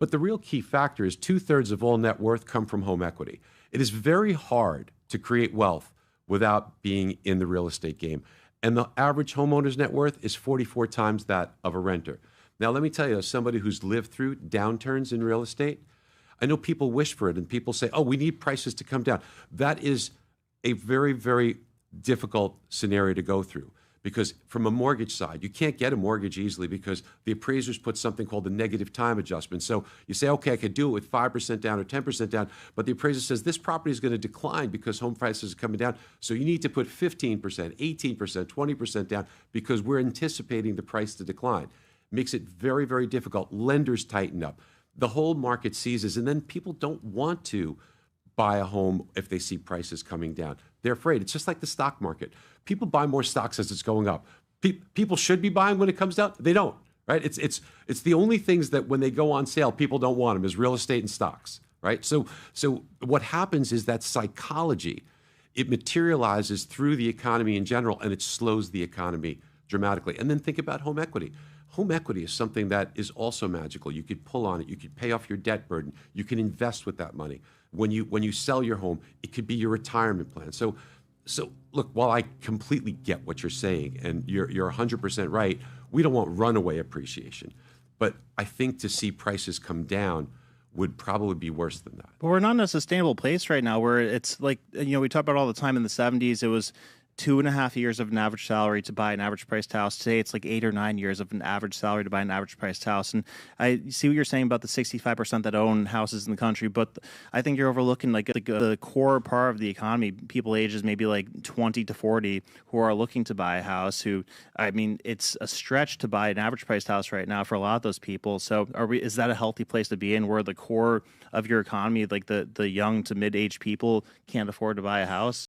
But the real key factor is two-thirds of all net worth come from home equity. It is very hard to create wealth without being in the real estate game. And the average homeowner's net worth is 44 times that of a renter. Now, let me tell you, as somebody who's lived through downturns in real estate, I know people wish for it and people say, oh, we need prices to come down. That is a very, very difficult scenario to go through. Because from a mortgage side, you can't get a mortgage easily because the appraisers put something called the negative time adjustment. So you say, okay, I could do it with 5% down or 10% down, but the appraiser says this property is going to decline because home prices are coming down. So you need to put 15%, 18%, 20% down because we're anticipating the price to decline. Makes it very, very difficult. Lenders tighten up. The whole market seizes, and then people don't want to buy a home if they see prices coming down. They're afraid. It's just like the stock market. People buy more stocks as it's going up. People should be buying when it comes down. They don't, right? It's the only things that when they go on sale, people don't want them is real estate and stocks, right? So what happens is that psychology, it materializes through the economy in general, and it slows the economy dramatically. And then think about home equity. Home equity is something that is also magical. You could pull on it. You could pay off your debt burden. You can invest with that money. When you sell your home, it could be your retirement plan. So look, while I completely get what you're saying, and you're 100% right, we don't want runaway appreciation. But I think to see prices come down would probably be worse than that. But we're not in a sustainable place right now where it's like, we talk about all the time in the 70s, it was 2.5 years of an average salary to buy an average priced house. Today, it's like 8 or 9 years of an average salary to buy an average priced house. And I see what you're saying about the 65% that own houses in the country, but I think you're overlooking like the core part of the economy, people ages maybe like 20 to 40 who are looking to buy a house it's a stretch to buy an average priced house right now for a lot of those people. So is that a healthy place to be in where the core of your economy, like the young to mid-age people can't afford to buy a house?